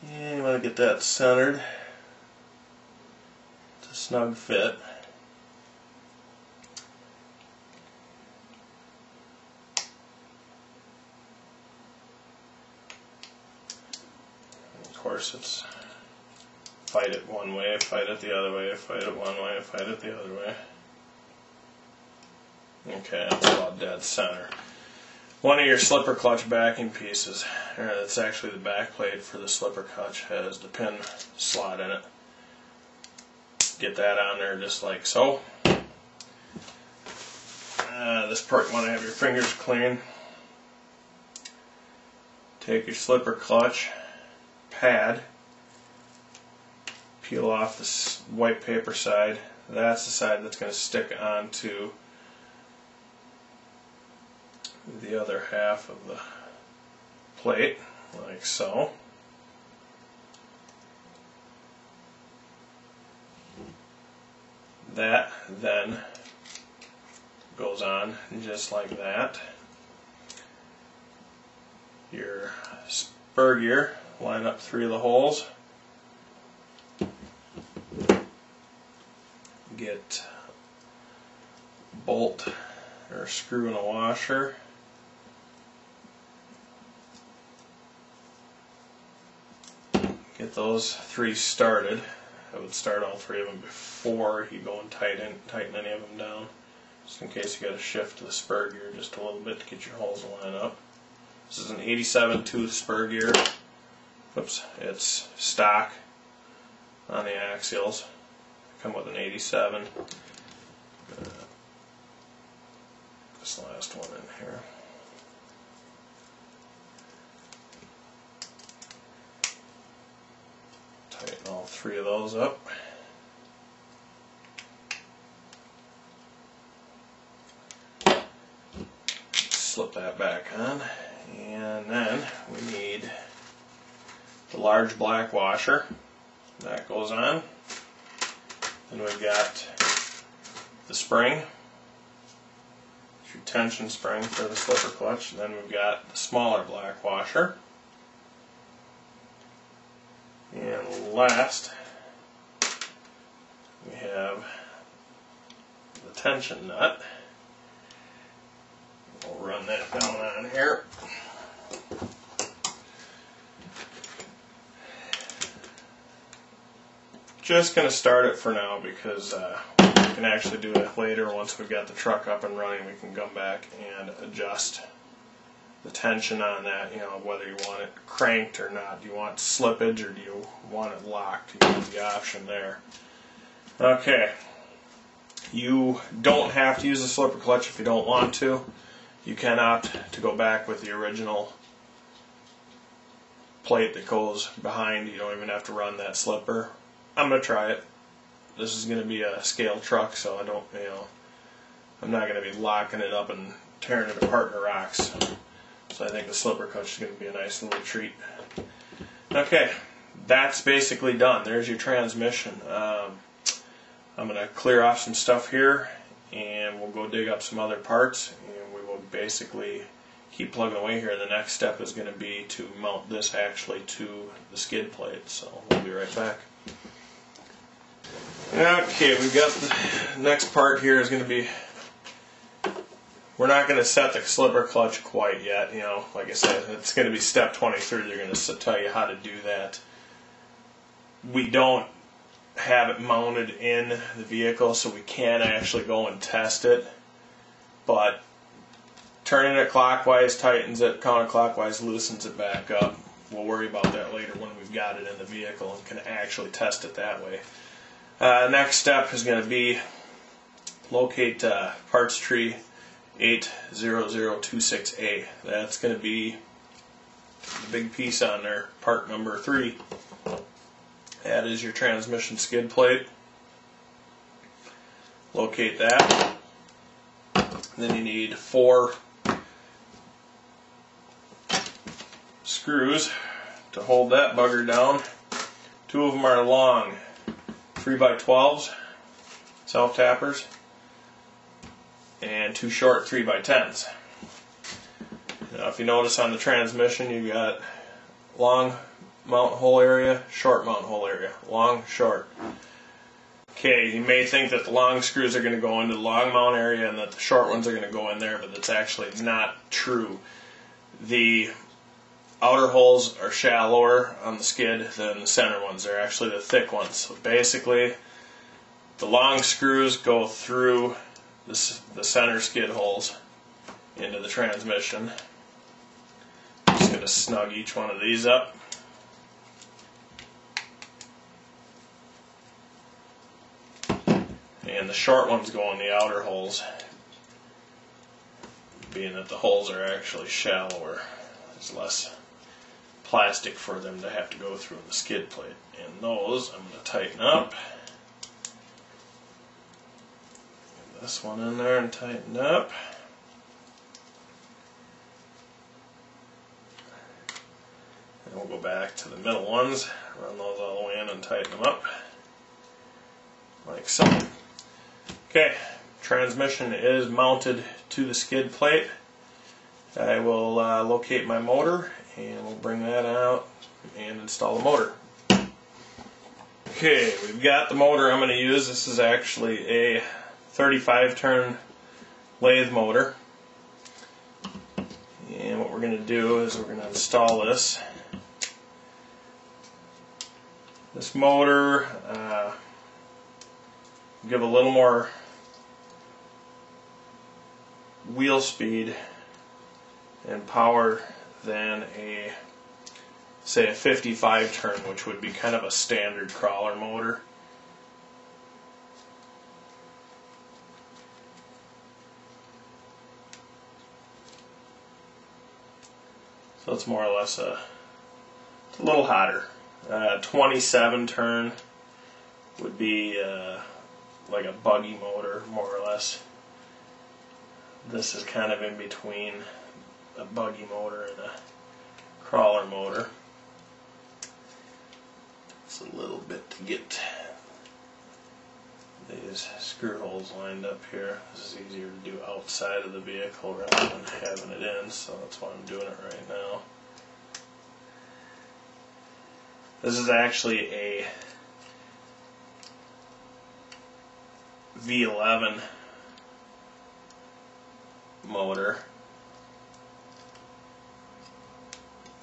And you want to get that centered. It's a snug fit. Of course, it's fight it one way, fight it the other way, fight it one way, fight it the other way. Okay, that's about dead center. One of your slipper clutch backing pieces, that's actually the back plate for the slipper clutch, has the pin slot in it. Get that on there just like so. This part you want to have your fingers clean. Take your slipper clutch pad, peel off this white paper side. That's the side that's going to stick onto the other half of the plate, like so. That then goes on just like that. Your spur gear, line up 3 of the holes. Get a bolt or a screw in a washer. Get those 3 started. I would start all 3 of them before you go and tighten any of them down, just in case you got to shift the spur gear just a little bit to get your holes to line up. This is an 87 tooth spur gear. Oops, it's stock on the axials. Come with an 87. This last one in here. Tighten all 3 of those up. Slip that back on, and then we need the large black washer. That goes on. Then we've got the spring, it's your tension spring for the slipper clutch. Then we've got the smaller black washer. And last, we have the tension nut. We'll run that down on here. Just going to start it for now because we can actually do it later. Once we've got the truck up and running, we can come back and adjust the tension on that, whether you want it cranked or not. Do you want slippage or do you want it locked? You have the option there. Okay, you don't have to use a slipper clutch if you don't want to. You can opt to go back with the original plate that goes behind. You don't even have to run that slipper. I'm going to try it. This is going to be a scale truck, so I don't, I'm not going to be locking it up and tearing it apart in the rocks. So I think the slipper clutch is going to be a nice little treat. Okay, that's basically done. There's your transmission. I'm going to clear off some stuff here, and we'll go dig up some other parts, and we will basically keep plugging away here. The next step is going to be to mount this actually to the skid plate. So we'll be right back. Okay, we've got the next part here is going to be, we're not going to set the slipper clutch quite yet, like I said, it's going to be step 23. They're going to tell you how to do that. We don't have it mounted in the vehicle, so we can't actually go and test it, but turning it clockwise tightens it, counterclockwise loosens it back up. We'll worry about that later when we've got it in the vehicle and can actually test it that way. Next step is going to be locate parts tree 80026A. That's going to be the big piece on there, part number 3. That is your transmission skid plate. Locate that. Then you need 4 screws to hold that bugger down. 2 of them are long 3x12s, self-tappers, and 2 short 3x10s. Now if you notice on the transmission, you've got long mount hole area, short mount hole area, long, short. Okay, you may think that the long screws are going to go into the long mount area and that the short ones are going to go in there, but that's actually not true. The outer holes are shallower on the skid than the center ones. They're actually the thick ones. So basically, the long screws go through the center skid holes into the transmission. I'm just going to snug each one of these up. And the short ones go in the outer holes, being that the holes are actually shallower. There's less plastic for them to have to go through in the skid plate. And those I'm going to tighten up. Get this one in there and tighten up. And we'll go back to the middle ones, run those all the way in and tighten them up. Like so. Okay, transmission is mounted to the skid plate. I will locate my motor and we'll bring that out and install the motor. Okay, we've got the motor I'm going to use. This is actually a 35 turn lathe motor. And what we're going to do is we're going to install this. This motor give a little more wheel speed and power than a, say, a 55 turn, which would be kind of a standard crawler motor. So it's more or less it's a little hotter. 27 turn would be like a buggy motor, more or less. This is kind of in between a buggy motor and a crawler motor. It's a little bit to get these screw holes lined up here. This is easier to do outside of the vehicle rather than having it in, so that's why I'm doing it right now. This is actually a V11 motor,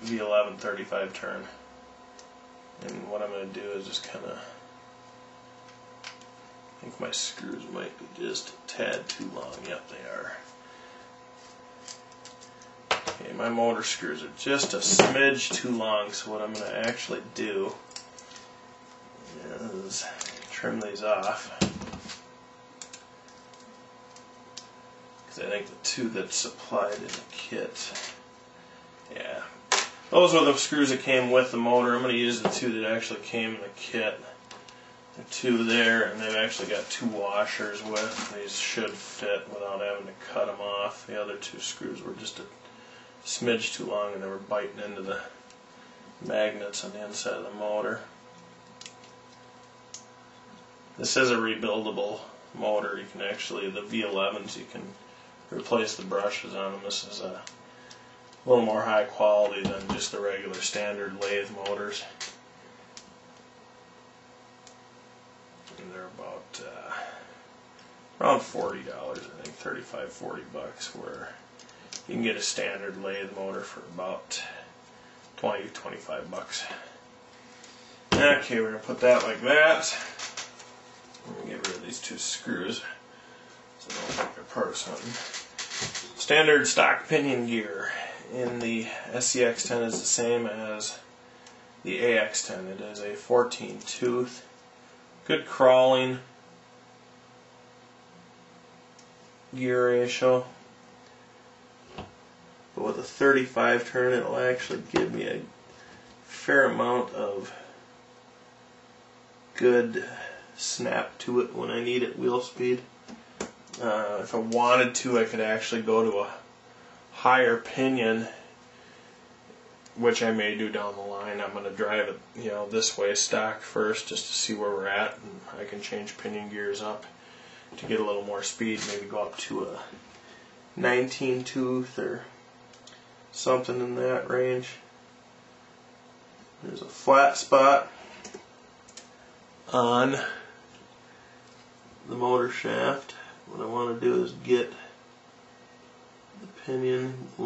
V11 35 turn, and what I'm going to do is just kind of, I think my screws might be just a tad too long. Yep, they are. Okay, my motor screws are just a smidge too long, so what I'm going to actually do is trim these off. I think the two that supplied in the kit, yeah, those were the screws that came with the motor. I'm going to use the two that actually came in the kit. The two there, and they've actually got two washers with. These should fit without having to cut them off. The other two screws were just a smidge too long and they were biting into the magnets on the inside of the motor. This is a rebuildable motor. You can actually, the V11s, you can replace the brushes on them. This is a little more high quality than just the regular standard lathe motors. And they're about around $40, I think, 35, 40 bucks, where you can get a standard lathe motor for about 20, 25 bucks. Okay, we're going to put that like that. I'm going to get rid of these two screws so they don't think they're part of something. Standard stock pinion gear in the SCX10 is the same as the AX10. It is a 14 tooth, good crawling gear ratio. But with a 35 turn, it'll actually give me a fair amount of good snap to it when I need it wheel speed. If I wanted to, I could actually go to a higher pinion, which I may do down the line. I'm going to drive it, this way stock first, just to see where we're at, and I can change pinion gears up to get a little more speed. Maybe go up to a 19 tooth or something in that range. There's a flat spot on the motor shaft. What I want to do is get the pinion